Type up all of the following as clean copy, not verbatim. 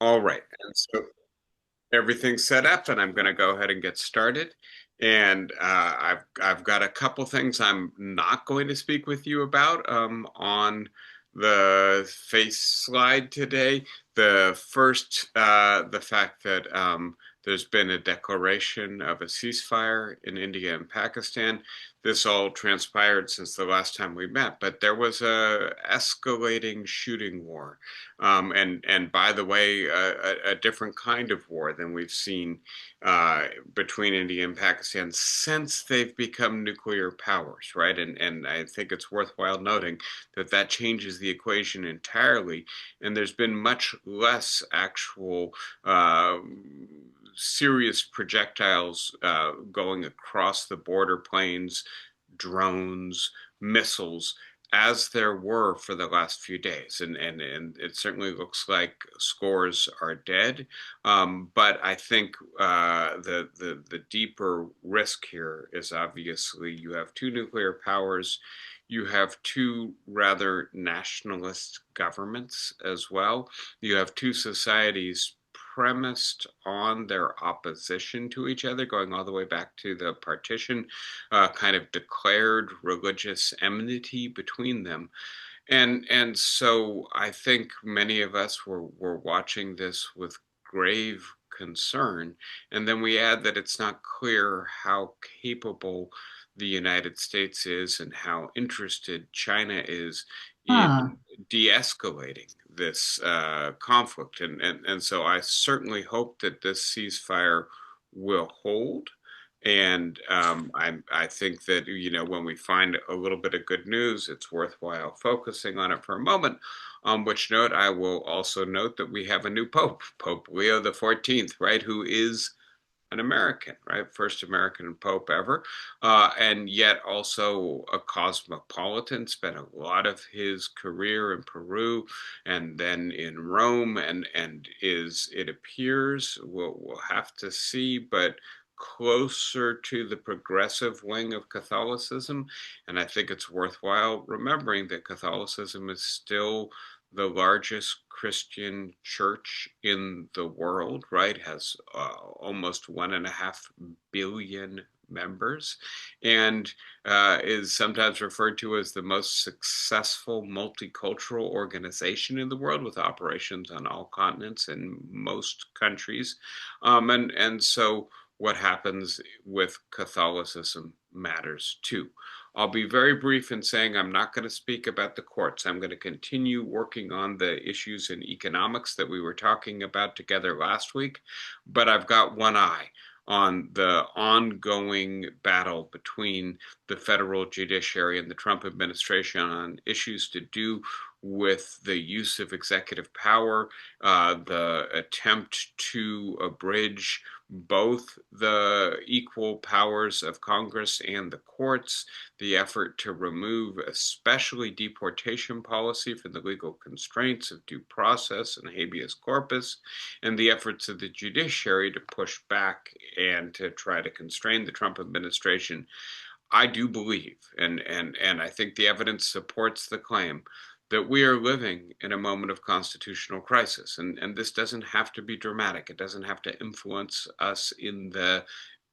All right. And so everything's set up, and I'm going to go ahead and get started. And I've got a couple things I'm not going to speak with you about on the face slide today. The first, the fact that there's been a declaration of a ceasefire in India and Pakistan. This all transpired since the last time we met, but there was a escalating shooting war, and by the way, a different kind of war than we've seen uh, between India and Pakistan since they've become nuclear powers, right? And I think it's worthwhile noting that that changes the equation entirely, and there's been much less actual serious projectiles going across the border planes, drones, missiles, as there were for the last few days. And it certainly looks like scores are dead. But I think the deeper risk here is obviously you have two nuclear powers. You have two rather nationalist governments as well. You have two societies premised on their opposition to each other, going all the way back to the partition, kind of declared religious enmity between them. And so I think many of us were watching this with grave concern. And then we add that it's not clear how capable the United States is and how interested China is in Huh. de-escalating this conflict. And so I certainly hope that this ceasefire will hold. And I think that, when we find a little bit of good news, it's worthwhile focusing on it for a moment. On which note, I will also note that we have a new Pope, Pope Leo the 14th, right, who is an American, right? First American Pope ever, and yet also a cosmopolitan. Spent a lot of his career in Peru and then in Rome, and is, it appears, we'll have to see, but closer to the progressive wing of Catholicism. And I think it's worthwhile remembering that Catholicism is still the largest Christian church in the world, right? Has almost 1.5 billion members, and is sometimes referred to as the most successful multicultural organization in the world, with operations on all continents in most countries. And so what happens with Catholicism matters too. I'll be very brief in saying I'm not going to speak about the courts. I'm going to continue working on the issues in economics that we were talking about together last week, but I've got one eye on the ongoing battle between the federal judiciary and the Trump administration on issues to do with the use of executive power, the attempt to abridge both the equal powers of Congress and the courts, the effort to remove especially deportation policy from the legal constraints of due process and habeas corpus, and the efforts of the judiciary to push back and to try to constrain the Trump administration. I do believe, and I think the evidence supports the claim, that we are living in a moment of constitutional crisis. And this doesn't have to be dramatic. It doesn't have to influence us in the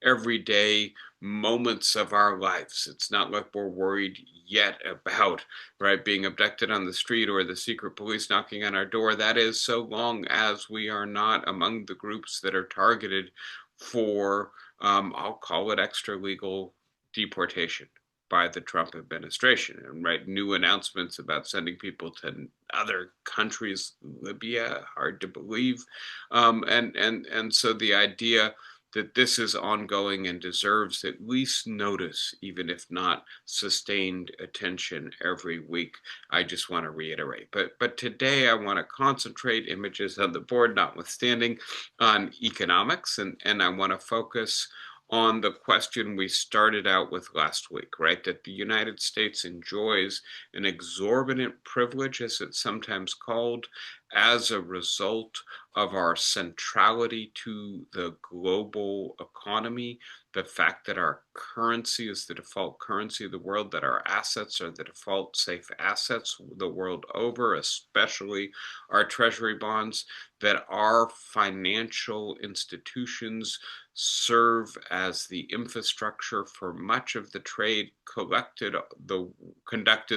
everyday moments of our lives. It's not like we're worried yet about, right, being abducted on the street or the secret police knocking on our door. That is, so long as we are not among the groups that are targeted for, I'll call it, extra legal deportation by the Trump administration, and right, new announcements about sending people to other countries, Libya, hard to believe, and so the idea that this is ongoing and deserves at least notice, even if not sustained attention every week. I just want to reiterate. But today I want to concentrate, images on the board notwithstanding, on economics, and I want to focus on the question we started out with last week, right? That the United States enjoys an exorbitant privilege, as it's sometimes called, as a result of our centrality to the global economy, the fact that our currency is the default currency of the world, that our assets are the default safe assets the world over, especially our treasury bonds, that our financial institutions serve as the infrastructure for much of the trade conducted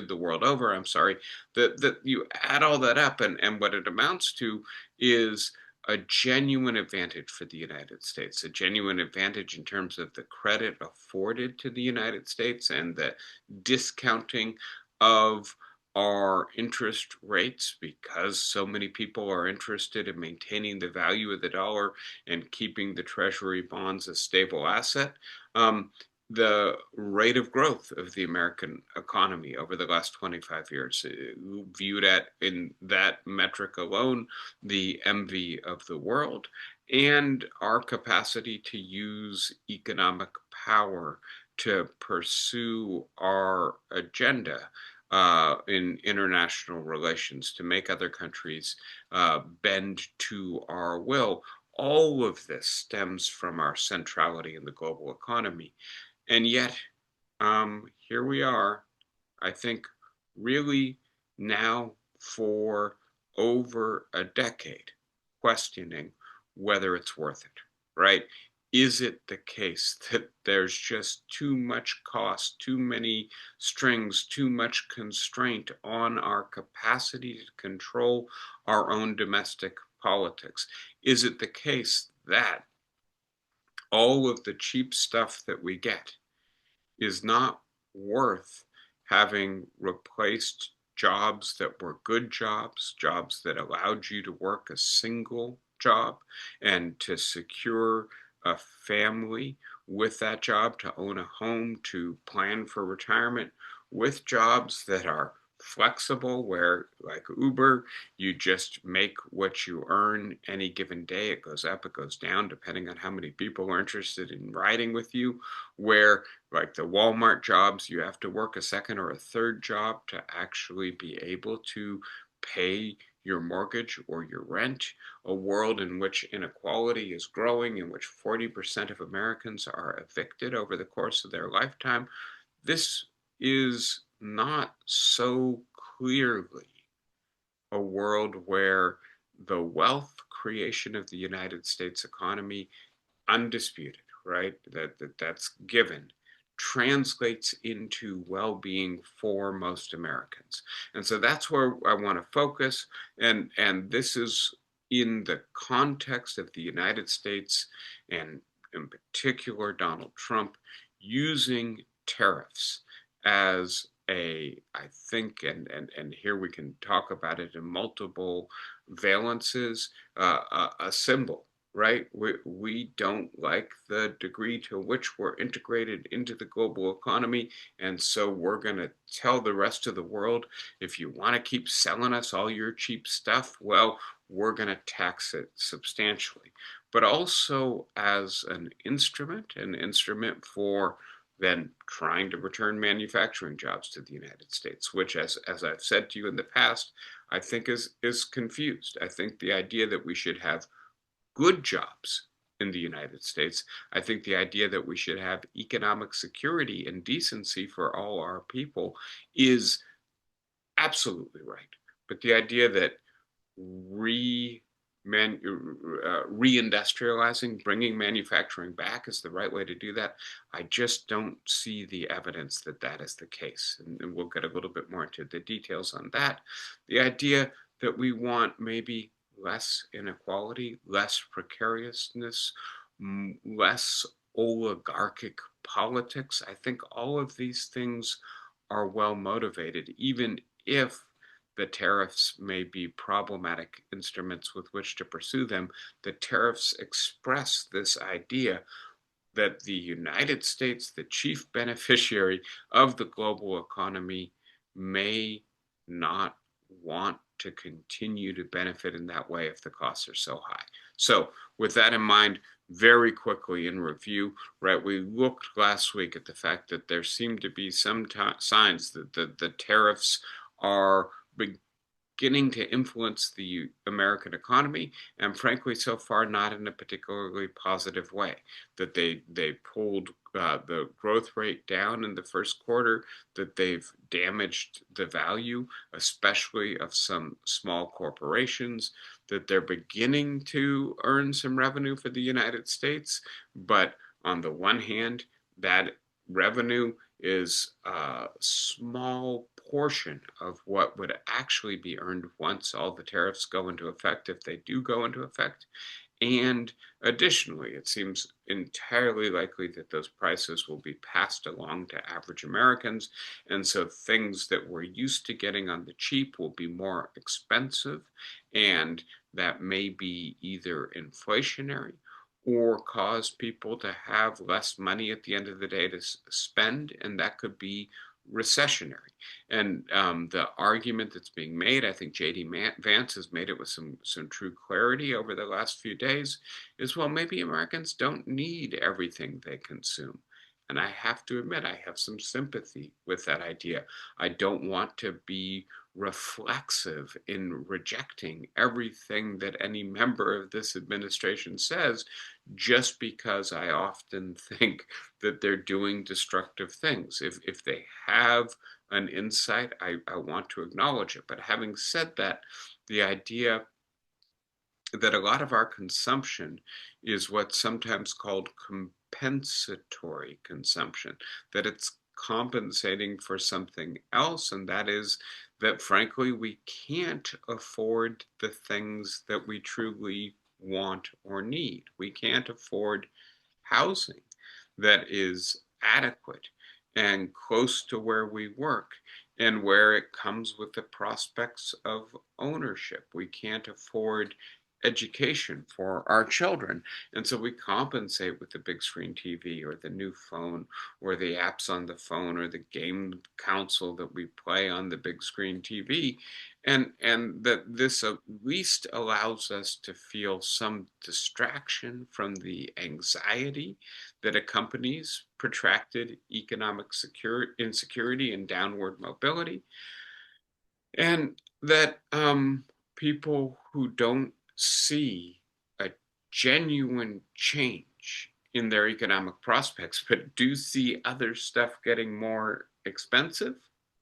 the world over. I'm sorry, that you add all that up, and what it amounts to is a genuine advantage for the United States, a genuine advantage in terms of the credit afforded to the United States and the discounting of our interest rates, because so many people are interested in maintaining the value of the dollar and keeping the treasury bonds a stable asset. The rate of growth of the American economy over the last 25 years, viewed at in that metric alone, the envy of the world, and our capacity to use economic power to pursue our agenda in international relations, to make other countries bend to our will. All of this stems from our centrality in the global economy. And yet, here we are, I think, really now for over a decade, questioning whether it's worth it, right? Is it the case that there's just too much cost, too many strings, too much constraint on our capacity to control our own domestic politics? Is it the case that all of the cheap stuff that we get is not worth having replaced jobs that were good jobs, jobs that allowed you to work a single job and to secure a family with that job, to own a home, to plan for retirement, with jobs that are flexible, where, like Uber, you just make what you earn any given day. It goes up, it goes down, depending on how many people are interested in riding with you. Where, like the Walmart jobs, you have to work a second or a third job to actually be able to pay your mortgage or your rent. A world in which inequality is growing, in which 40% of Americans are evicted over the course of their lifetime. This is not so clearly a world where the wealth creation of the United States economy, undisputed, right? That's given, translates into well-being for most Americans. And so that's where I want to focus. And this is in the context of the United States, and in particular Donald Trump, using tariffs as I think, and here we can talk about it in multiple valences, a symbol, right? We don't like the degree to which we're integrated into the global economy. And so we're going to tell the rest of the world, if you want to keep selling us all your cheap stuff, well, we're going to tax it substantially. But also as an instrument for then trying to return manufacturing jobs to the United States, which, as I've said to you in the past, I think is confused. I think the idea that we should have good jobs in the United States, I think the idea that we should have economic security and decency for all our people is absolutely right. But the idea that reindustrializing, bringing manufacturing back is the right way to do that, I just don't see the evidence that that is the case. And we'll get a little bit more into the details on that. The idea that we want maybe less inequality, less precariousness, less oligarchic politics. I think all of these things are well motivated, even if the tariffs may be problematic instruments with which to pursue them. The tariffs express this idea that the United States, the chief beneficiary of the global economy, may not want to continue to benefit in that way if the costs are so high. So with that in mind, very quickly in review, right, we looked last week at the fact that there seemed to be some signs that the tariffs are beginning to influence the American economy, and frankly, so far, not in a particularly positive way. That they pulled the growth rate down in the first quarter, that they've damaged the value, especially of some small corporations, that they're beginning to earn some revenue for the United States, but on the one hand, that revenue is a small portion of what would actually be earned once all the tariffs go into effect, if they do go into effect. And additionally, it seems entirely likely that those prices will be passed along to average Americans. And so things that we're used to getting on the cheap will be more expensive. And that may be either inflationary or cause people to have less money at the end of the day to spend. And that could be recessionary. And the argument that's being made, I think J.D. Vance has made it with some true clarity over the last few days, is, well, maybe Americans don't need everything they consume. And I have to admit, I have some sympathy with that idea. I don't want to be reflexive in rejecting everything that any member of this administration says, just because I often think that they're doing destructive things. If they have an insight, I want to acknowledge it. But having said that, the idea that a lot of our consumption is what's sometimes called compensatory consumption, that it's compensating for something else, and that is that, frankly, we can't afford the things that we truly want or need. We can't afford housing that is adequate and close to where we work and where it comes with the prospects of ownership. We can't afford education for our children. And so we compensate with the big screen TV or the new phone or the apps on the phone or the game console that we play on the big screen TV. And that this at least allows us to feel some distraction from the anxiety that accompanies protracted economic insecurity and downward mobility, and that people who don't see a genuine change in their economic prospects, but do see other stuff getting more expensive,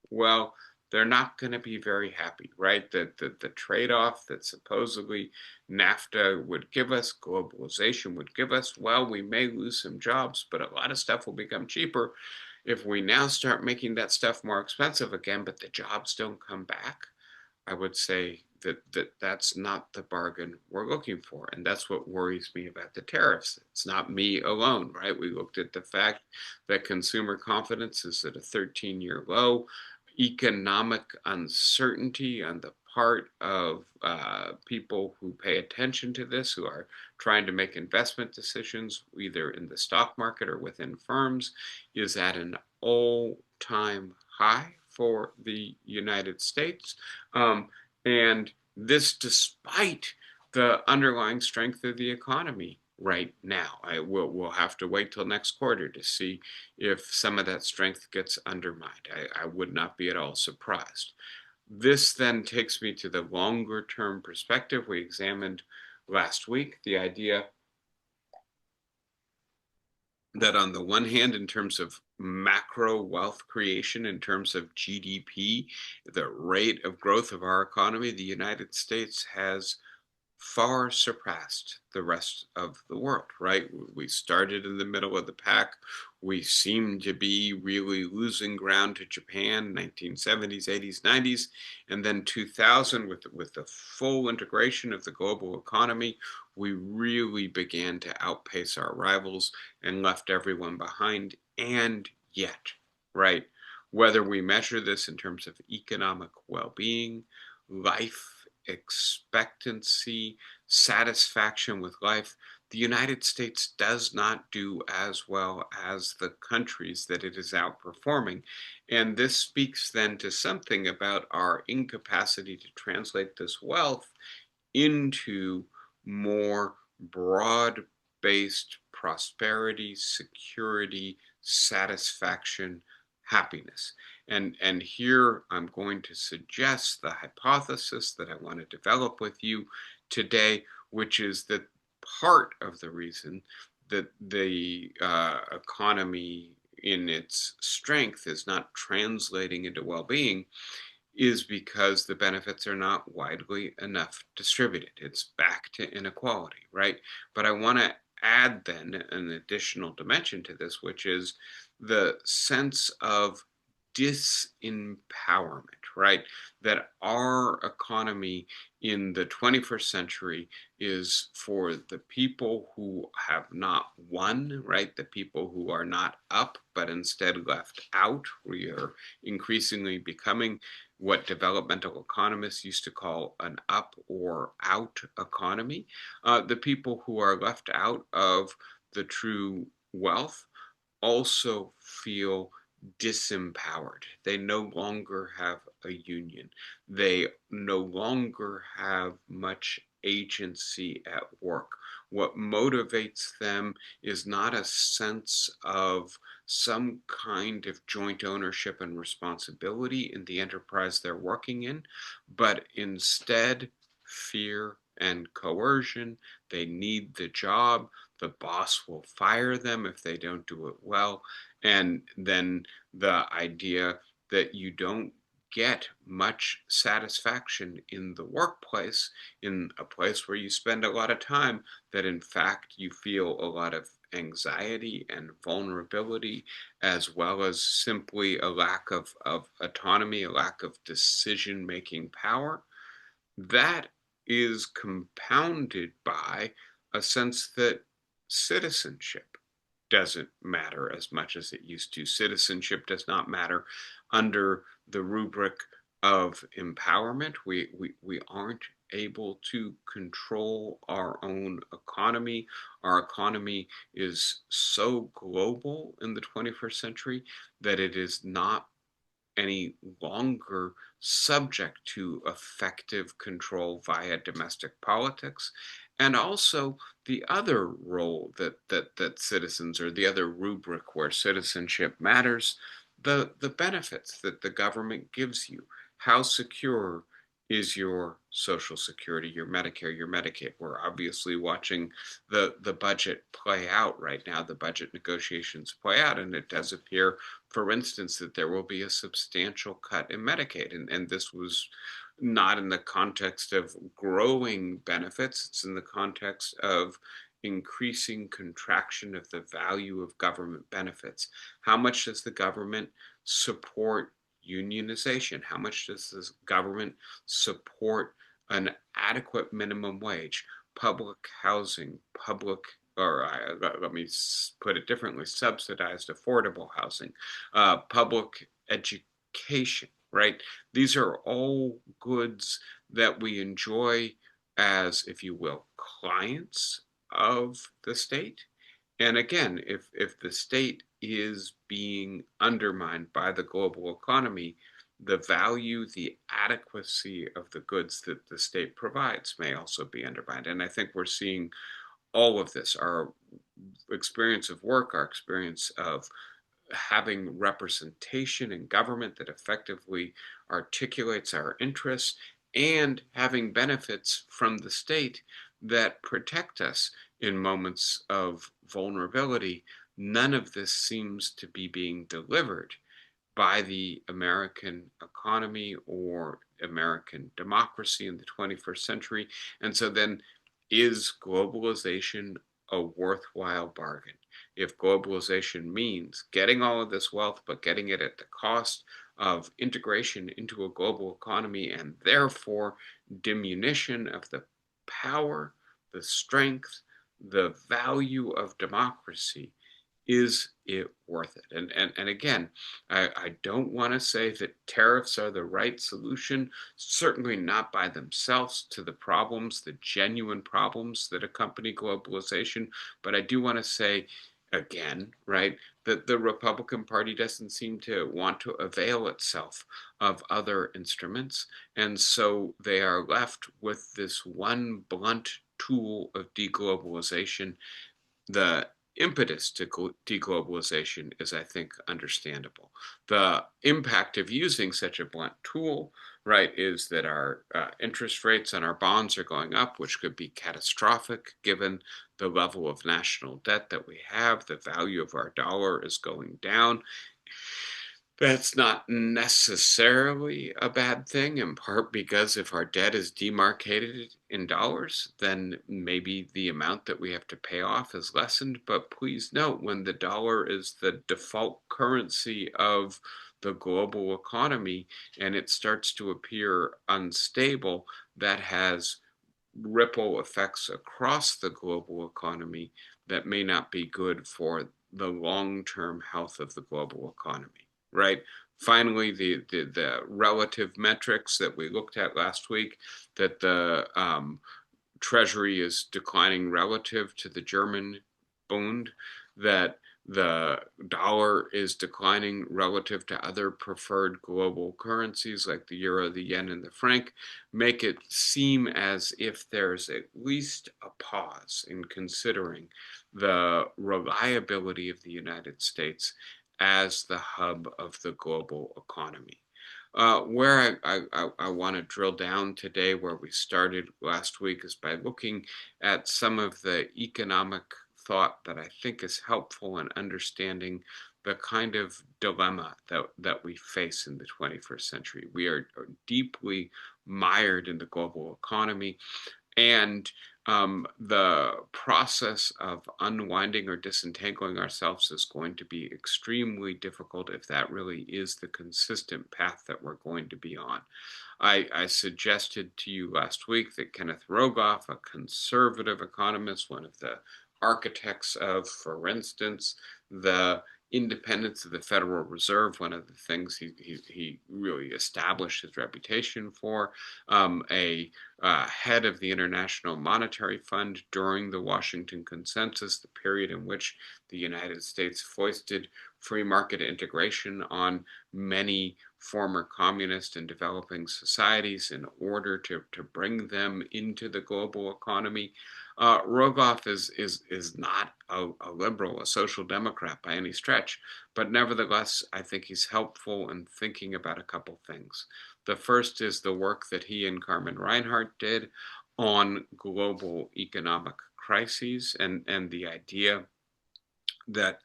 well, they're not going to be very happy, right? The trade-off that supposedly NAFTA would give us, globalization would give us, well, we may lose some jobs, but a lot of stuff will become cheaper. If we now start making that stuff more expensive again, but the jobs don't come back, I would say that's not the bargain we're looking for. And that's what worries me about the tariffs. It's not me alone, right? We looked at the fact that consumer confidence is at a 13-year low, economic uncertainty on the part of people who pay attention to this, who are trying to make investment decisions, either in the stock market or within firms, is at an all-time high for the United States. And this despite the underlying strength of the economy right now. We'll have to wait till next quarter to see if some of that strength gets undermined. I would not be at all surprised. This then takes me to the longer term perspective we examined last week, the idea that on the one hand, in terms of macro wealth creation, in terms of GDP, the rate of growth of our economy, the United States has far surpassed the rest of the world, right? We started in the middle of the pack. We seem to be really losing ground to Japan, 1970s, 80s, 90s, and then 2000 with the full integration of the global economy, we really began to outpace our rivals and left everyone behind. And yet, right, whether we measure this in terms of economic well-being, life expectancy, satisfaction with life, the United States does not do as well as the countries that it is outperforming. And this speaks then to something about our incapacity to translate this wealth into more broad-based prosperity, security, satisfaction, happiness. And here I'm going to suggest the hypothesis that I want to develop with you today, which is that part of the reason that the economy in its strength is not translating into well-being is because the benefits are not widely enough distributed. It's back to inequality, right? But I want to add then an additional dimension to this, which is the sense of disempowerment, right? That our economy in the 21st century is for the people who have not won, right? The people who are not up, but instead left out. We are increasingly becoming what developmental economists used to call an up or out economy. The people who are left out of the true wealth also feel disempowered. They no longer have a union. They no longer have much agency at work. What motivates them is not a sense of some kind of joint ownership and responsibility in the enterprise they're working in, but instead fear and coercion. They need the job. The boss will fire them if they don't do it well. And then the idea that you don't get much satisfaction in the workplace, in a place where you spend a lot of time, that in fact you feel a lot of anxiety and vulnerability, as well as simply a lack of autonomy, a lack of decision making power. That is compounded by a sense that citizenship doesn't matter as much as it used to. Citizenship does not matter under the rubric of empowerment. We aren't able to control our own economy. Our economy is so global in the 21st century that it is not any longer subject to effective control via domestic politics. And also the other role that citizens, or the other rubric where citizenship matters, the benefits that the government gives you. How secure is your Social Security, your Medicare, your Medicaid? We're obviously watching the budget play out right now, the budget negotiations play out, and it does appear, for instance, that there will be a substantial cut in Medicaid. And this was not in the context of growing benefits, it's in the context of increasing contraction of the value of government benefits. How much does the government support unionization? How much does the government support an adequate minimum wage, public housing, public, or let me put it differently, subsidized affordable housing, public education, right? These are all goods that we enjoy as, if you will, clients of the state. And again, if the state is being undermined by the global economy, the value, the adequacy of the goods that the state provides may also be undermined. And I think we're seeing all of this. Our experience of work, our experience of having representation in government that effectively articulates our interests, and having benefits from the state that protect us in moments of vulnerability. None of this seems to be being delivered by the American economy or American democracy in the 21st century. And so then, is globalization a worthwhile bargain? If globalization means getting all of this wealth, but getting it at the cost of integration into a global economy, and therefore diminution of the power, the strength, the value of democracy, is it worth it? And again, I don't want to say that tariffs are the right solution, certainly not by themselves, to the problems, the genuine problems that accompany globalization. But I do want to say again, right, that the Republican Party doesn't seem to want to avail itself of other instruments. And so they are left with this one blunt tool of deglobalization. The impetus to deglobalization is, I think, understandable. The impact of using such a blunt tool, right, is that our interest rates on our bonds are going up, which could be catastrophic given the level of national debt that we have. The value of our dollar is going down. That's not necessarily a bad thing, in part because if our debt is demarcated in dollars, then maybe the amount that we have to pay off is lessened. But please note, when the dollar is the default currency of the global economy and it starts to appear unstable, that has ripple effects across the global economy that may not be good for the long-term health of the global economy, right? Finally, the relative metrics that we looked at last week, that the Treasury is declining relative to the German Bund, that the dollar is declining relative to other preferred global currencies like the euro, the yen, and the franc, make it seem as if there's at least a pause in considering the reliability of the United States as the hub of the global economy. Where I want to drill down today, where we started last week, is by looking at some of the economic thought that I think is helpful in understanding the kind of dilemma that we face in the 21st century. We are deeply mired in the global economy, and the process of unwinding or disentangling ourselves is going to be extremely difficult if that really is the consistent path that we're going to be on. I suggested to you last week that Kenneth Rogoff, a conservative economist, one of the architects of, for instance, the independence of the Federal Reserve, one of the things he really established his reputation for, a head of the International Monetary Fund during the Washington Consensus, the period in which the United States foisted free market integration on many former communist and developing societies in order to bring them into the global economy. Rogoff is not a liberal, a social democrat by any stretch, but nevertheless, I think he's helpful in thinking about a couple things. The first is the work that he and Carmen Reinhart did on global economic crises, and the idea that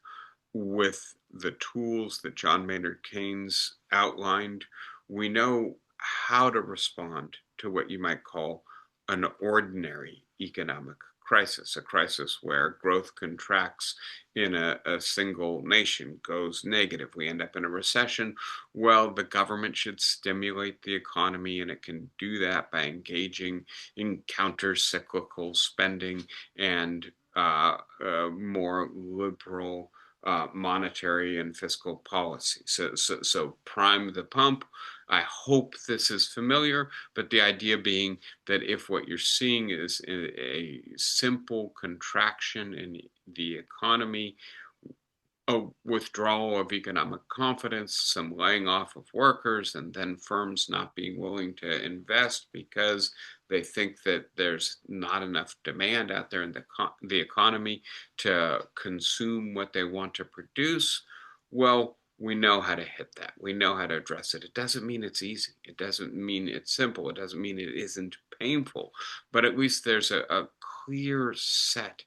with the tools that John Maynard Keynes outlined, we know how to respond to what you might call an ordinary economic crisis, a crisis where growth contracts in a single nation, goes negative. We end up in a recession. Well, the government should stimulate the economy, and it can do that by engaging in counter-cyclical spending and more liberal monetary and fiscal policy. So prime the pump. I hope this is familiar, but the idea being that if what you're seeing is a simple contraction in the economy, a withdrawal of economic confidence, some laying off of workers, and then firms not being willing to invest because they think that there's not enough demand out there in the economy to consume what they want to produce. Well, we know how to hit that. We know how to address it. It doesn't mean it's easy. It doesn't mean it's simple. It doesn't mean it isn't painful. But at least there's a clear set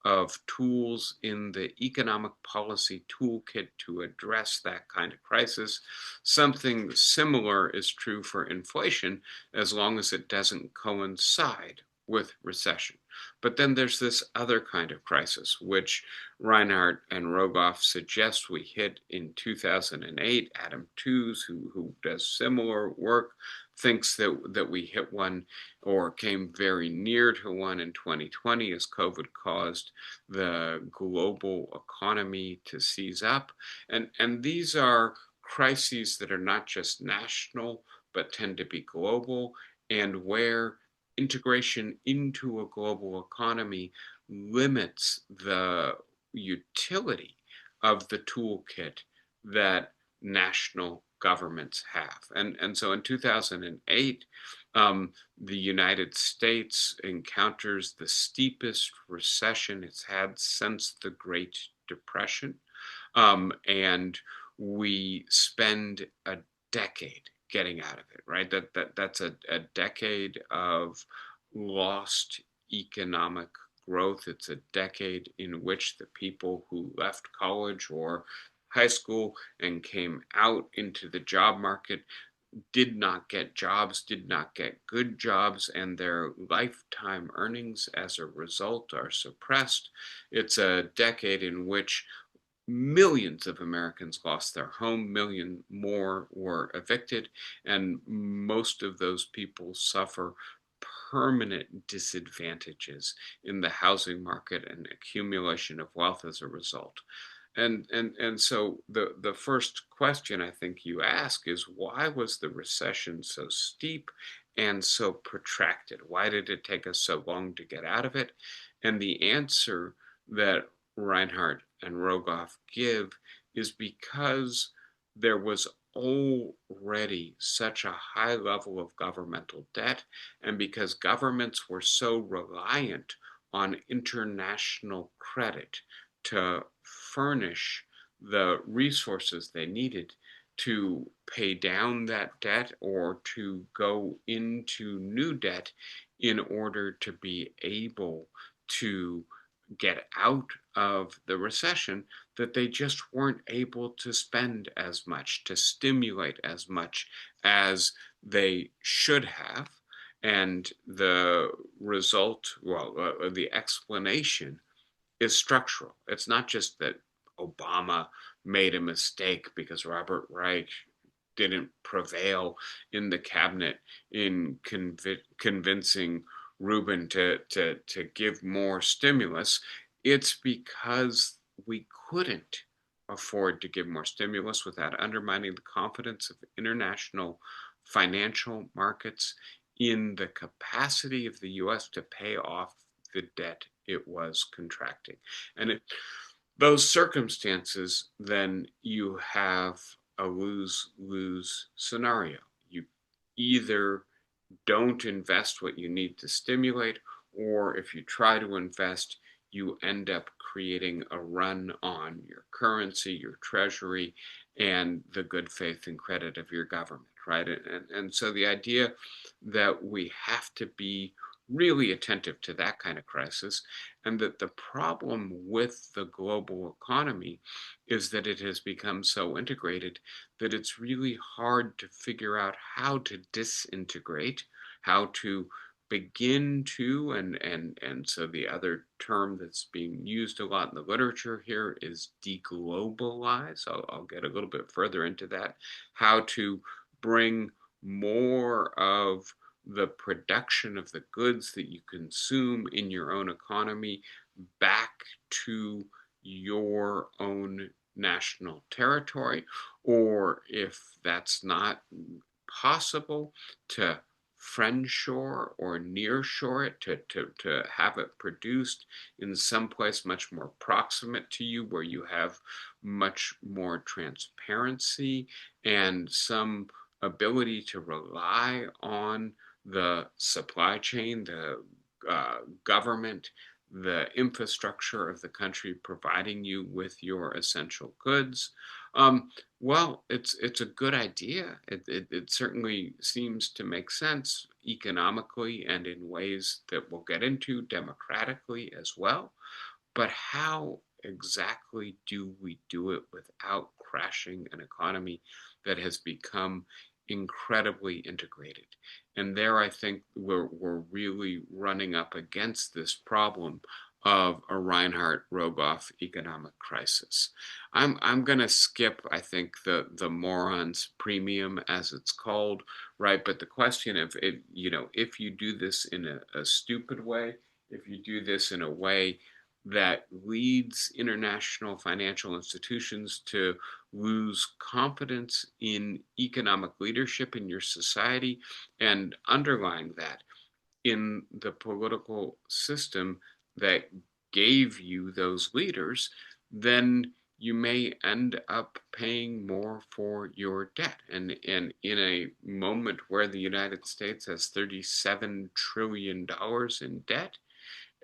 of tools in the economic policy toolkit to address that kind of crisis. Something similar is true for inflation, as long as it doesn't coincide with recession. But then there's this other kind of crisis, which Reinhardt and Rogoff suggest we hit in 2008. Adam Tooze, who does similar work, thinks that we hit one or came very near to one in 2020 as COVID caused the global economy to seize up. And these are crises that are not just national, but tend to be global, and where integration into a global economy limits the utility of the toolkit that national governments have. And so in 2008, The United States encounters the steepest recession it's had since the Great Depression. And we spend a decade getting out of it, right? That's a decade of lost economic growth. It's a decade in which the people who left college or high school and came out into the job market did not get jobs, did not get good jobs, and their lifetime earnings as a result are suppressed. It's a decade in which millions of Americans lost their home, million more were evicted, and most of those people suffer permanent disadvantages in the housing market and accumulation of wealth as a result. And so the first question I think you ask is, why was the recession so steep and so protracted? Why did it take us so long to get out of it? And the answer that Reinhardt and Rogoff give is because there was already such a high level of governmental debt, and because governments were so reliant on international credit to furnish the resources they needed to pay down that debt or to go into new debt in order to be able to get out of the recession, that they just weren't able to spend as much, to stimulate as much as they should have. And the result, the explanation is structural. It's not just that Obama made a mistake because Robert Reich didn't prevail in the cabinet in convincing Rubin to give more stimulus. It's because we couldn't afford to give more stimulus without undermining the confidence of international financial markets in the capacity of the US to pay off the debt it was contracting. And those circumstances, then you have a lose-lose scenario. You either don't invest what you need to stimulate, or if you try to invest, you end up creating a run on your currency, your treasury, and the good faith and credit of your government, right? And so the idea that we have to be really attentive to that kind of crisis, and that the problem with the global economy is that it has become so integrated that it's really hard to figure out how to disintegrate, how to begin to, and so the other term that's being used a lot in the literature here is deglobalize. I'll get a little bit further into that. How to bring more of the production of the goods that you consume in your own economy back to your own national territory, or if that's not possible, to friendshore or nearshore it, to have it produced in some place much more proximate to you, where you have much more transparency and some ability to rely on the supply chain, the government, the infrastructure of the country providing you with your essential goods. Well, it's a good idea. It certainly seems to make sense economically and in ways that we'll get into democratically as well. But how exactly do we do it without crashing an economy that has become incredibly integrated? And there, I think we're really running up against this problem of a Reinhardt Rogoff economic crisis. I'm going to skip, I think, the morons premium, as it's called, right? But the question of it, if you do this in a stupid way, if you do this in a way that leads international financial institutions to lose confidence in economic leadership in your society, and underlying that in the political system that gave you those leaders, then you may end up paying more for your debt. And in a moment where the United States has $37 trillion in debt,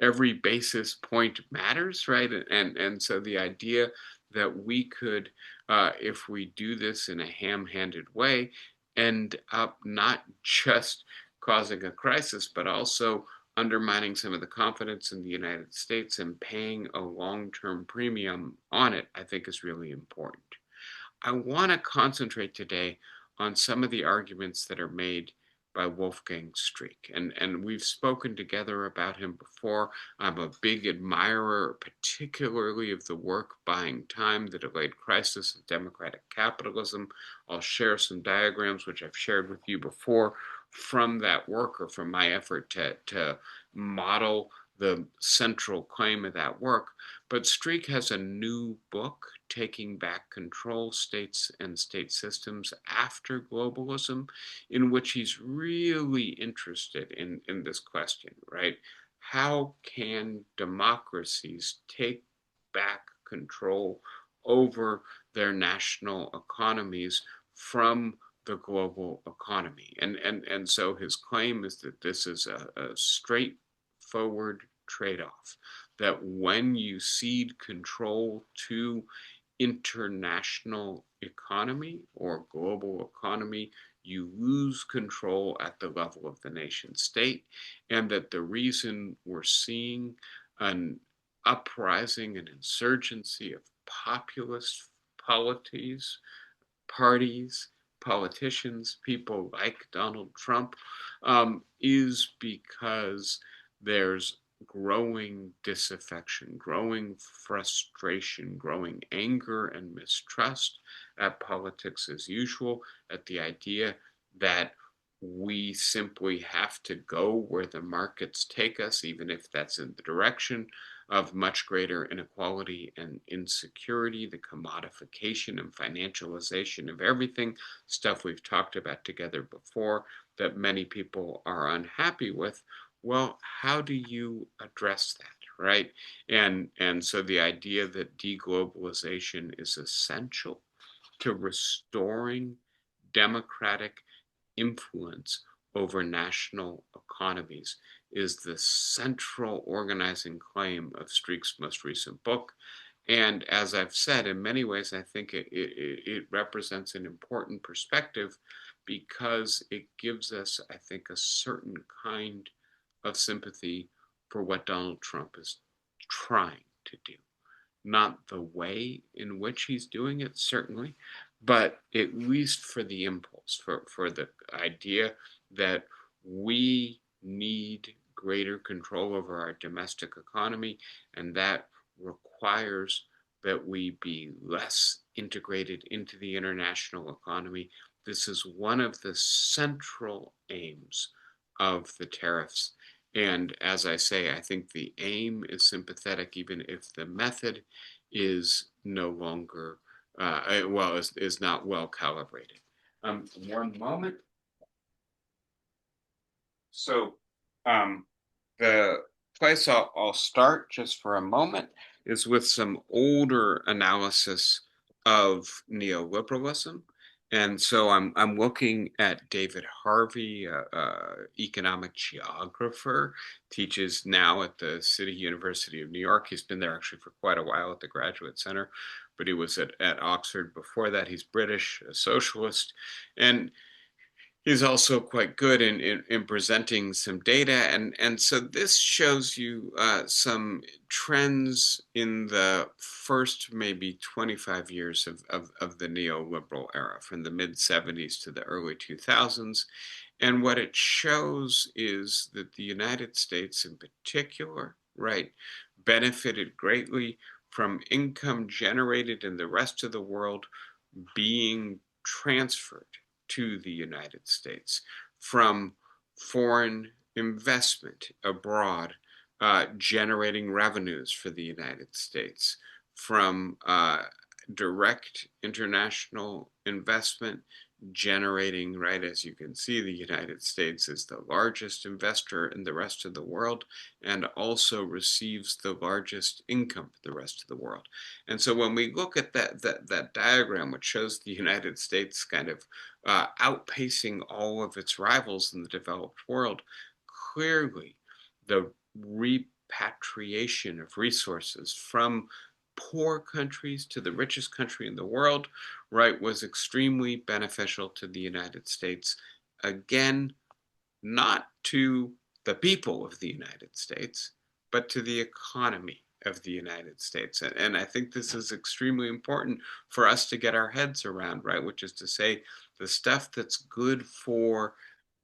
every basis point matters, right? And so the idea that we could, if we do this in a ham-handed way, end up not just causing a crisis, but also undermining some of the confidence in the United States and paying a long-term premium on it, I think is really important. I want to concentrate today on some of the arguments that are made by Wolfgang Streeck. And we've spoken together about him before. I'm a big admirer, particularly of the work Buying Time, The Delayed Crisis of Democratic Capitalism. I'll share some diagrams, which I've shared with you before, from that work or from my effort to model the central claim of that work. But Streeck has a new book, Taking Back Control, States and State Systems After Globalism, in which he's really interested in this question, right? How can democracies take back control over their national economies from the global economy? And so his claim is that this is a straightforward trade-off, that when you cede control to international economy or global economy, you lose control at the level of the nation state, and that the reason we're seeing an uprising and insurgency of populist polities, parties, politicians, people like Donald Trump, is because there's growing disaffection, growing frustration, growing anger and mistrust at politics as usual, at the idea that we simply have to go where the markets take us, even if that's in the direction of much greater inequality and insecurity, the commodification and financialization of everything, stuff we've talked about together before that many people are unhappy with. Well, how do you address that, right? And so the idea that deglobalization is essential to restoring democratic influence over national economies is the central organizing claim of Streeck's most recent book. And as I've said, in many ways, I think it represents an important perspective because it gives us, I think, a certain kind of sympathy for what Donald Trump is trying to do. Not the way in which he's doing it, certainly, but at least for the impulse, for the idea that we need greater control over our domestic economy, and that requires that we be less integrated into the international economy. This is one of the central aims of the tariffs. And as I say, I think the aim is sympathetic, even if the method is no longer, is not well calibrated. One moment. So the place I'll start just for a moment is with some older analysis of neoliberalism. And so I'm looking at David Harvey, economic geographer, teaches now at the City University of New York. He's been there actually for quite a while at the Graduate Center, but he was at Oxford before that. He's British, a socialist, and he's also quite good in presenting some data. And so this shows you some trends in the first maybe 25 years of the neoliberal era, from the mid-70s to the early 2000s. And what it shows is that the United States in particular, right, benefited greatly from income generated in the rest of the world being transferred to the United States from foreign investment abroad, generating revenues for the United States, from direct international investment generating, right, as you can see, the United States is the largest investor in the rest of the world and also receives the largest income for the rest of the world. And so when we look at that diagram, which shows the United States kind of outpacing all of its rivals in the developed world, clearly the repatriation of resources from poor countries to the richest country in the world, right, was extremely beneficial to the United States. Again, not to the people of the United States, but to the economy of the United States. And I think this is extremely important for us to get our heads around, right? Which is to say, the stuff that's good for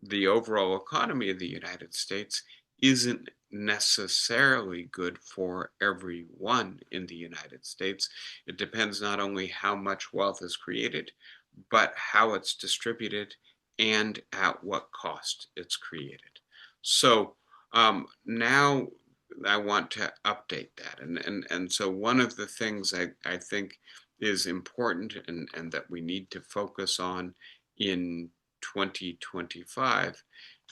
the overall economy of the United States isn't necessarily good for everyone in the United States. It depends not only how much wealth is created, but how it's distributed and at what cost it's created. So now I want to update that. And so one of the things I think is important and that we need to focus on in 2025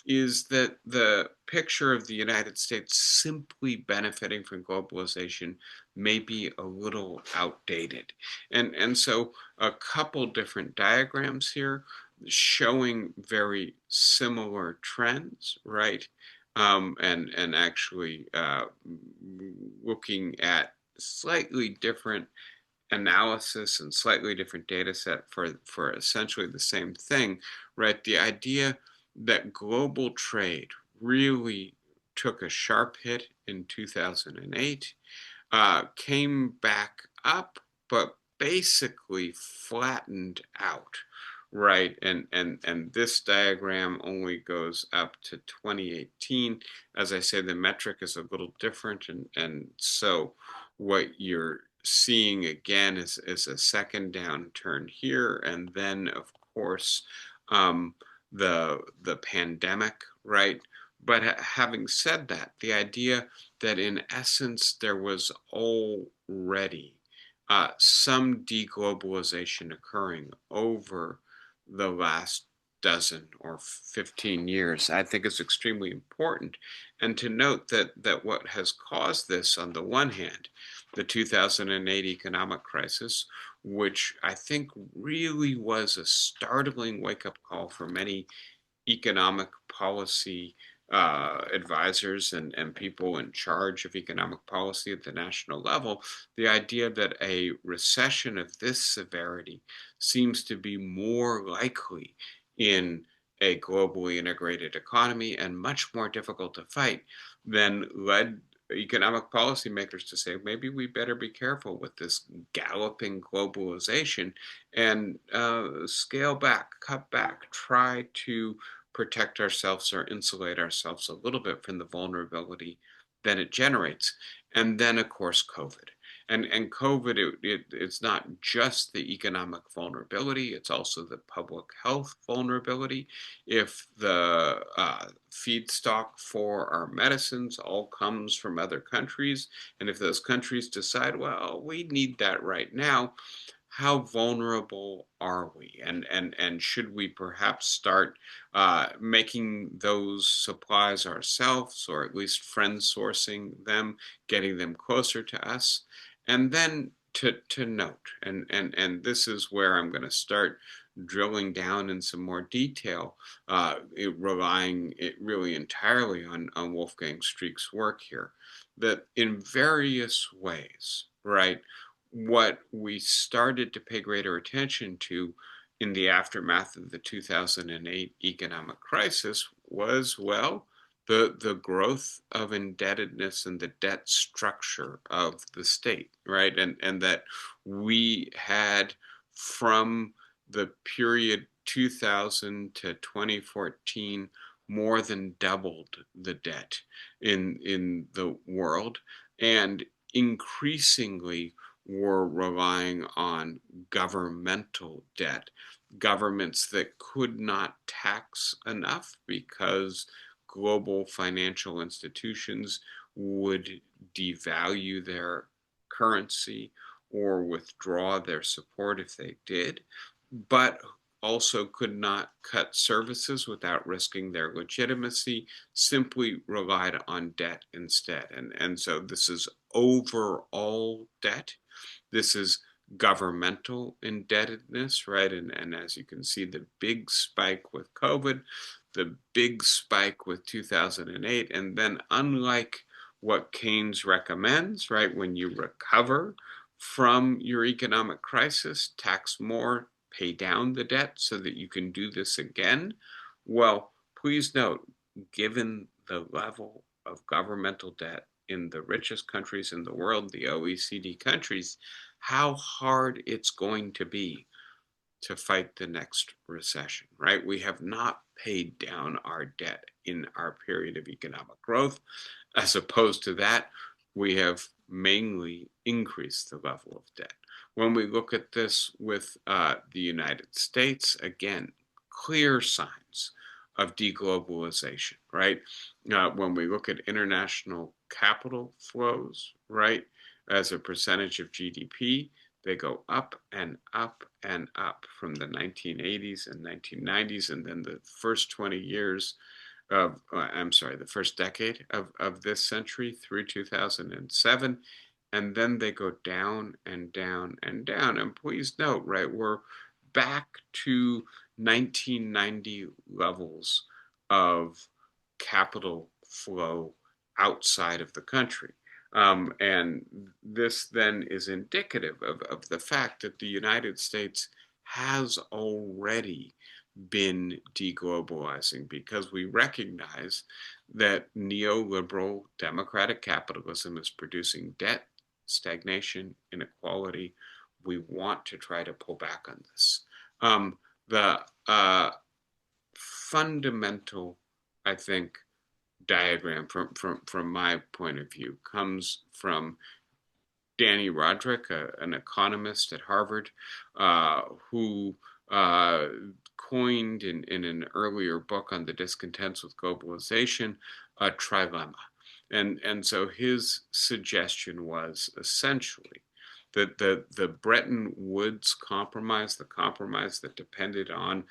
is that the picture of the United States simply benefiting from globalization may be a little outdated. And so a couple different diagrams here showing very similar trends, right? And actually looking at slightly different analysis and slightly different data set for essentially the same thing, right? The idea that global trade really took a sharp hit in 2008, came back up, but basically flattened out, right? And this diagram only goes up to 2018. As I say, the metric is a little different, and so what you're seeing again is a second downturn here, and then of course the pandemic, right? But having said that, the idea that in essence there was already some deglobalization occurring over the last dozen or 15 years, I think is extremely important. And to note that what has caused this, on the one hand, the 2008 economic crisis, which I think really was a startling wake-up call for many economic policy advisors and people in charge of economic policy at the national level, the idea that a recession of this severity seems to be more likely in a globally integrated economy and much more difficult to fight than led economic policymakers to say maybe we better be careful with this galloping globalization and scale back, cut back, try to protect ourselves or insulate ourselves a little bit from the vulnerability that it generates. And then, of course, COVID. And COVID, it's not just the economic vulnerability, it's also the public health vulnerability. If the feedstock for our medicines all comes from other countries, and if those countries decide, well, we need that right now, how vulnerable are we? And should we perhaps start making those supplies ourselves, or at least friend sourcing them, getting them closer to us? And then to note, and this is where I'm going to start drilling down in some more detail, relying really entirely on Wolfgang Streeck's work here, that in various ways, right, what we started to pay greater attention to in the aftermath of the 2008 economic crisis was, well, the growth of indebtedness and the debt structure of the state, right? And that we had, from the period 2000 to 2014, more than doubled the debt in the world, and increasingly were relying on governmental debt, governments that could not tax enough because global financial institutions would devalue their currency or withdraw their support if they did, but also could not cut services without risking their legitimacy, simply relied on debt instead. And so this is overall debt. This is governmental indebtedness, right? And as you can see, the big spike with COVID, the big spike with 2008, and then unlike what Keynes recommends, right, when you recover from your economic crisis, tax more, pay down the debt so that you can do this again. Well, please note, given the level of governmental debt in the richest countries in the world, the OECD countries, how hard it's going to be to fight the next recession, right? We have not paid down our debt in our period of economic growth. As opposed to that, we have mainly increased the level of debt. When we look at this with the United States, again, clear signs of deglobalization, right? When we look at international capital flows, right, as a percentage of GDP, they go up and up and up from the 1980s and 1990s, and then the first 20 years of, I'm sorry, the first decade of this century through 2007. And then they go down and down and down. And please note, right, we're back to 1990 levels of capital flow outside of the country. And this then is indicative of the fact that the United States has already been deglobalizing, because we recognize that neoliberal democratic capitalism is producing debt, stagnation, inequality. We want to try to pull back on this. The fundamental, I think, diagram from my point of view comes from Danny Rodrik, an economist at Harvard, who coined in an earlier book on the discontents with globalization a trilemma. And so his suggestion was essentially that the Bretton Woods compromise, the compromise that depended on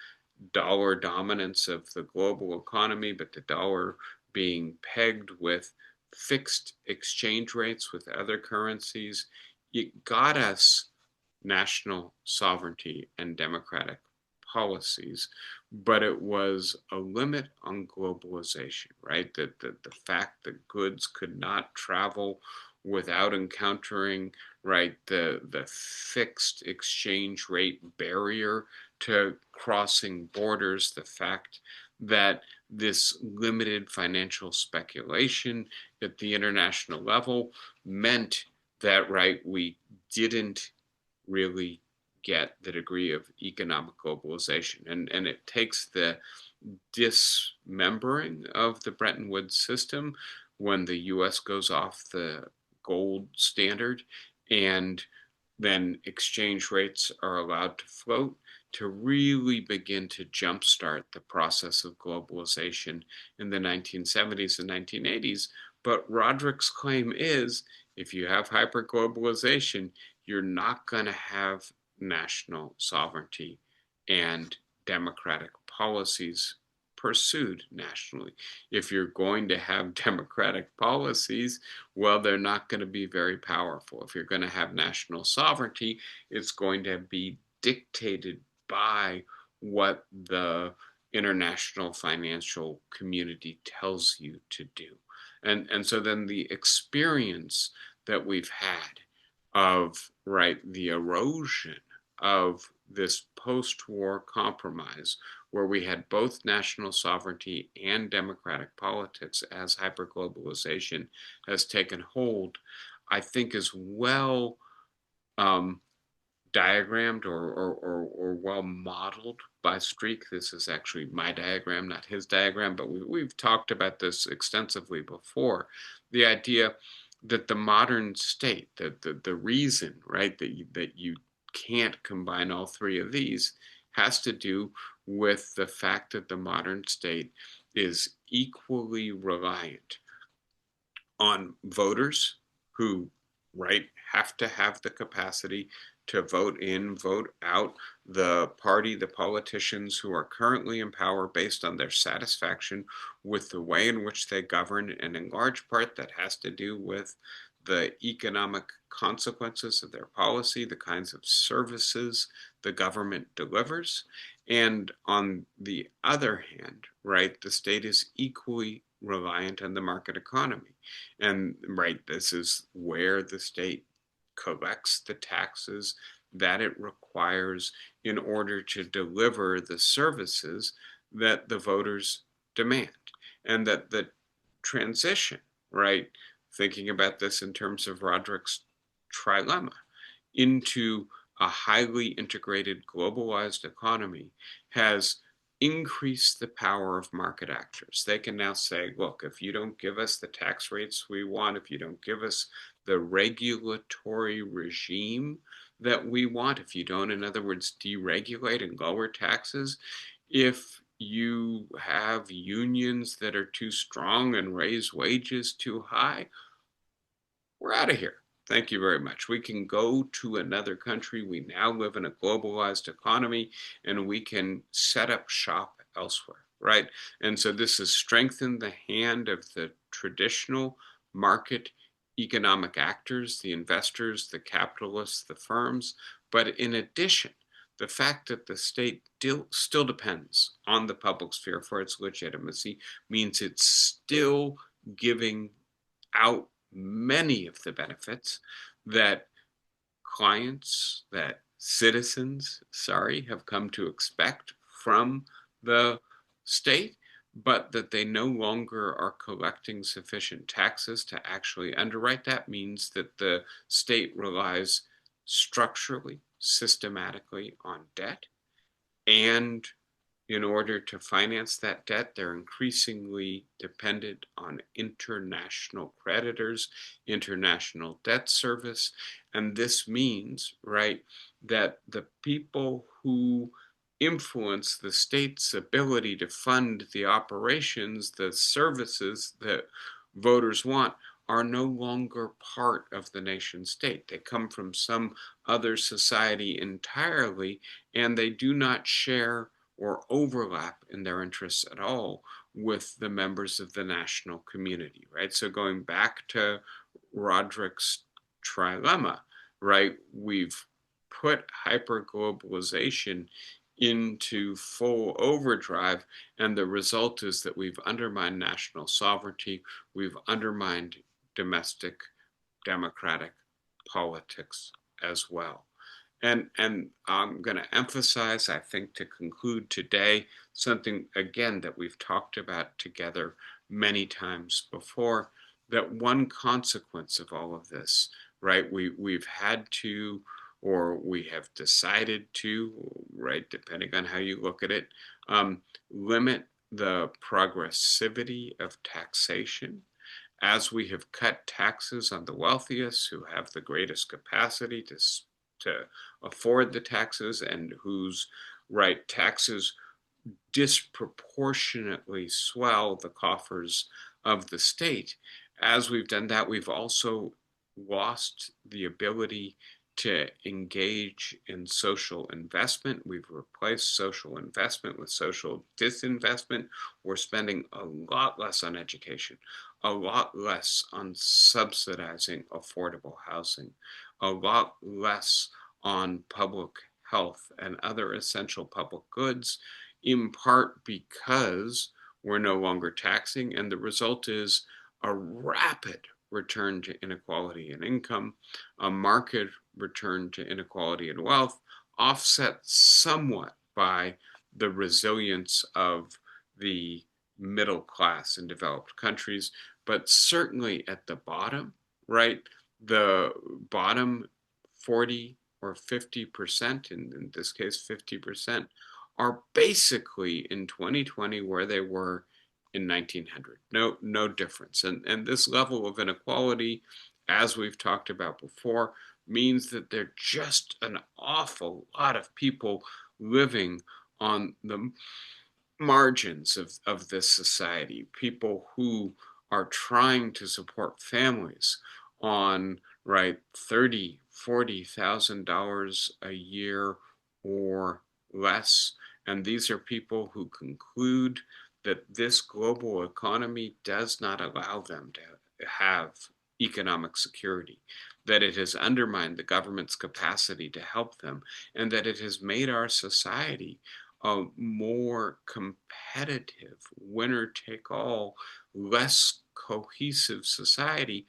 dollar dominance of the global economy, but the dollar being pegged with fixed exchange rates with other currencies, it got us national sovereignty and democratic policies, but it was a limit on globalization, right? That the fact that goods could not travel without encountering, right, the fixed exchange rate barrier to crossing borders, the fact that this limited financial speculation at the international level meant that, right, we didn't really get the degree of economic globalization. And it takes the dismembering of the Bretton Woods system when the US goes off the gold standard and then exchange rates are allowed to float to really begin to jumpstart the process of globalization in the 1970s and 1980s. But Rodrik's claim is if you have hyperglobalization, you're not going to have national sovereignty and democratic policies pursued nationally. If you're going to have democratic policies, well, they're not going to be very powerful. If you're going to have national sovereignty, it's going to be dictated by what the international financial community tells you to do. And so then the experience that we've had of, right, the erosion of this post-war compromise where we had both national sovereignty and democratic politics as hyperglobalization has taken hold, I think is well diagrammed or well modeled by Streeck. This is actually my diagram, not his diagram, but we've talked about this extensively before. The idea that the modern state, the reason, right, that you can't combine all three of these has to do with the fact that the modern state is equally reliant on voters who, right, have to have the capacity to vote in, vote out the party, the politicians who are currently in power based on their satisfaction with the way in which they govern. And in large part, that has to do with the economic consequences of their policy, the kinds of services the government delivers. And on the other hand, right, the state is equally reliant on the market economy. And right, this is where the state collects the taxes that it requires in order to deliver the services that the voters demand. And that the transition, right, thinking about this in terms of Rodrik's trilemma, into a highly integrated, globalized economy has increased the power of market actors. They can now say, look, if you don't give us the tax rates we want, if you don't give us the regulatory regime that we want, if you don't, in other words, deregulate and lower taxes, if you have unions that are too strong and raise wages too high, we're out of here. Thank you very much. We can go to another country. We now live in a globalized economy and we can set up shop elsewhere, right? And so this has strengthened the hand of the traditional market economic actors, the investors, the capitalists, the firms. But in addition, the fact that the state still depends on the public sphere for its legitimacy means it's still giving out many of the benefits that clients, that citizens, have come to expect from the state, but that they no longer are collecting sufficient taxes to actually underwrite. That means that the state relies structurally, systematically on debt, and in order to finance that debt, they're increasingly dependent on international creditors, international debt service. And this means, right, that the people who influence the state's ability to fund the operations, the services that voters want, are no longer part of the nation state. They come from some other society entirely, and they do not share or overlap in their interests at all with the members of the national community, right? So going back to Rodrik's trilemma, right, we've put hyperglobalization into full overdrive, and the result is that we've undermined national sovereignty, we've undermined domestic democratic politics as well. And I'm going to emphasize, I think, to conclude today, something, again, that we've talked about together many times before, that one consequence of all of this, right, we've had to, or we have decided to, right, depending on how you look at it, limit the progressivity of taxation as we have cut taxes on the wealthiest who have the greatest capacity to afford the taxes and whose right taxes disproportionately swell the coffers of the state. As we've done that, we've also lost the ability to engage in social investment. We've replaced social investment with social disinvestment. We're spending a lot less on education, a lot less on subsidizing affordable housing, a lot less on public health and other essential public goods, in part because we're no longer taxing, and the result is a rapid return to inequality in income, a marked return to inequality in wealth, offset somewhat by the resilience of the middle class in developed countries, but certainly at the bottom, right? The bottom 40 or 50%, in this case 50%, are basically in 2020 where they were in 1900. No difference. And this level of inequality, as we've talked about before, means that there are just an awful lot of people living on the margins of this society, people who are trying to support families on right? 30, $40,000 a year or less. And these are people who conclude that this global economy does not allow them to have economic security, that it has undermined the government's capacity to help them, and that it has made our society a more competitive, winner take all, less cohesive society.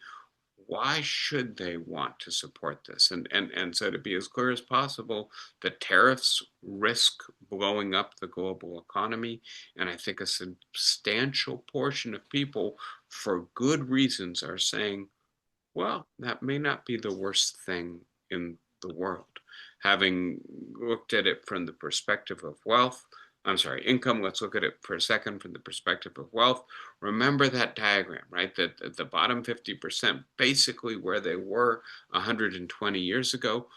Why should they want to support this? And so, to be as clear as possible, the tariffs risk blowing up the global economy. And I think a substantial portion of people, for good reasons, are saying, well, that may not be the worst thing in the world. Having looked at it from the perspective of wealth, I'm sorry, income, let's look at it for a second from the perspective of wealth. Remember that diagram, right? That at the bottom 50%, basically where they were 120 years ago,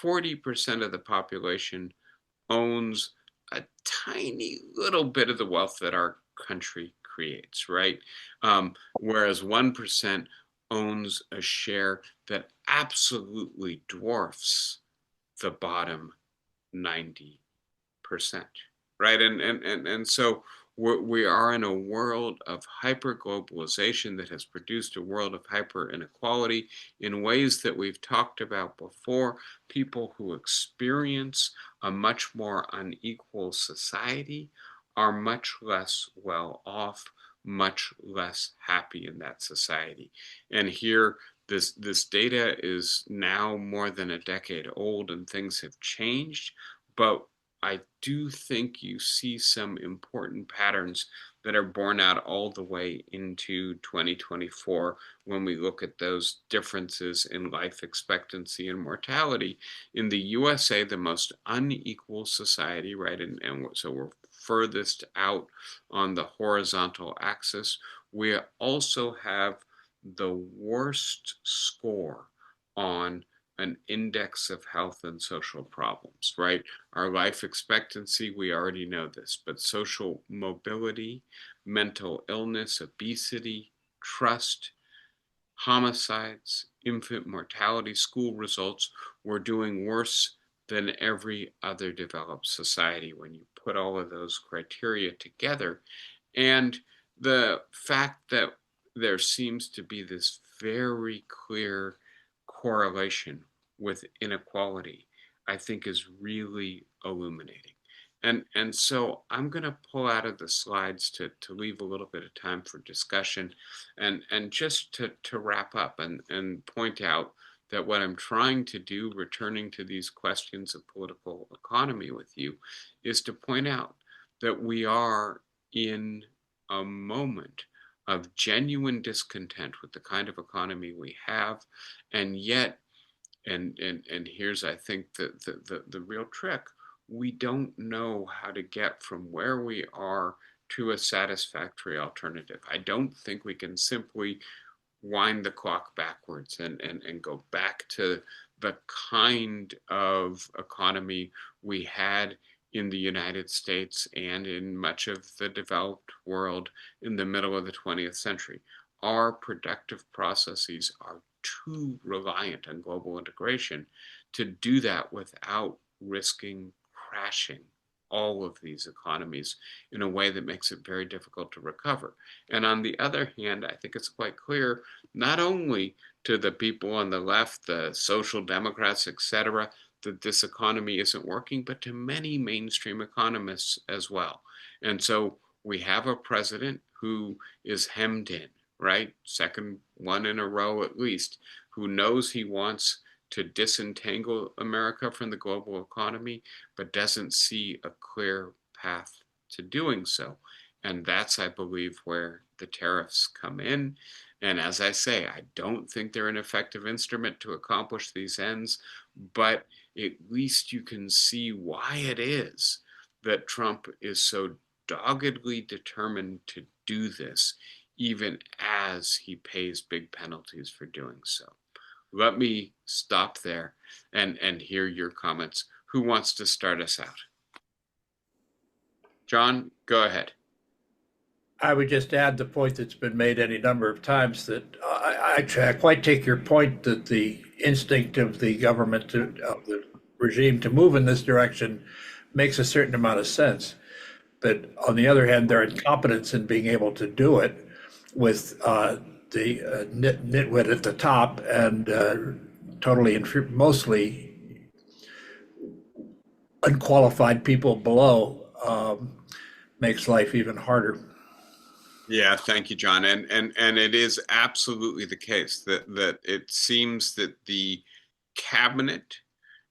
40% of the population owns a tiny little bit of the wealth that our country creates, right? Whereas 1% owns a share that absolutely dwarfs the bottom 90%, right? And so we are in a world of hyper globalization that has produced a world of hyper inequality in ways that we've talked about before. People who experience a much more unequal society are much less well off, much less happy in that society. And here, this data is now more than a decade old, and things have changed, but I do think you see some important patterns that are borne out all the way into 2024 when we look at those differences in life expectancy and mortality. In the USA, the most unequal society, right? And so we're furthest out on the horizontal axis. We also have the worst score on an index of health and social problems, right? Our life expectancy, we already know this, but social mobility, mental illness, obesity, trust, homicides, infant mortality, school results, we're doing worse than every other developed society when you put all of those criteria together. And the fact that there seems to be this very clear correlation with inequality, I think is really illuminating. And so I'm going to pull out of the slides to leave a little bit of time for discussion and just to wrap up and point out that what I'm trying to do, returning to these questions of political economy with you, is to point out that we are in a moment of genuine discontent with the kind of economy we have, and yet, and here's I think the real trick, we don't know how to get from where we are to a satisfactory alternative. I don't think we can simply wind the clock backwards and go back to the kind of economy we had in the United States and in much of the developed world in the middle of the 20th century. Our productive processes are too reliant on global integration to do that without risking crashing all of these economies in a way that makes it very difficult to recover. And on the other hand, I think it's quite clear, not only to the people on the left, the social democrats, etc., that this economy isn't working, but to many mainstream economists as well. And so we have a president who is hemmed in, right? Second one in a row at least, who knows he wants to disentangle America from the global economy, but doesn't see a clear path to doing so. And that's, I believe, where the tariffs come in. And as I say, I don't think they're an effective instrument to accomplish these ends, but at least you can see why it is that Trump is so doggedly determined to do this, even as he pays big penalties for doing so. Let me stop there and hear your comments. Who wants to start us out? John, go ahead. I would just add the point that's been made any number of times that I quite take your point that the instinct of the government of the regime to move in this direction makes a certain amount of sense. But on the other hand, their incompetence in being able to do it with the nitwit at the top and totally mostly unqualified people below makes life even harder. Yeah, thank you, John. And it is absolutely the case that it seems that the cabinet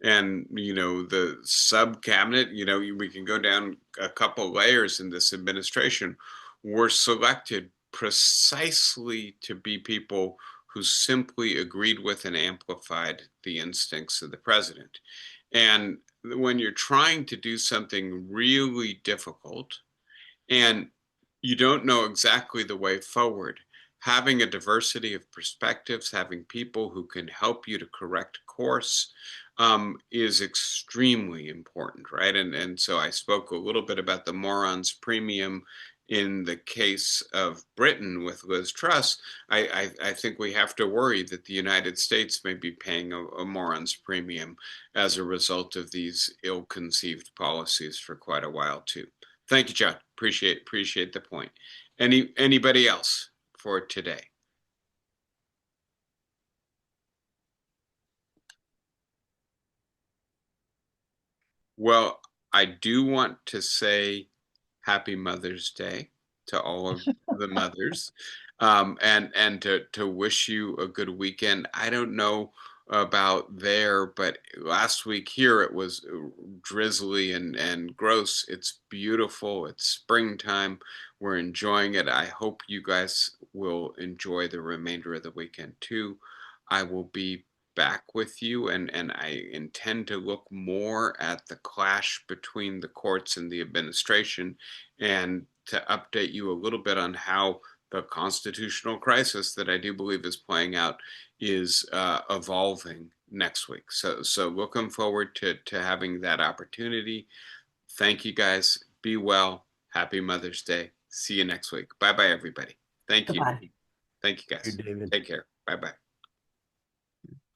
and the sub cabinet, we can go down a couple layers in this administration, were selected precisely to be people who simply agreed with and amplified the instincts of the president. And when you're trying to do something really difficult, and you don't know exactly the way forward, having a diversity of perspectives, having people who can help you to correct course, is extremely important, right? And so I spoke a little bit about the morons premium in the case of Britain with Liz Truss. I think we have to worry that the United States may be paying a morons premium as a result of these ill-conceived policies for quite a while too. Thank you, John. Appreciate the point. Anybody else for today? Well, I do want to say Happy Mother's Day to all of the mothers, and to wish you a good weekend. I don't know about there, but last week here it was drizzly and gross. It's beautiful. It's springtime. We're enjoying it. I hope you guys will enjoy the remainder of the weekend too. I will be back with you, and I intend to look more at the clash between the courts and the administration, and to update you a little bit on how the constitutional crisis that I do believe is playing out is evolving next week. So looking forward to having that opportunity. Thank you guys. Be well. Happy Mother's Day. See you next week. Bye bye, everybody. Thank you. Goodbye. Thank you Hey, guys. David. Take care. Bye bye.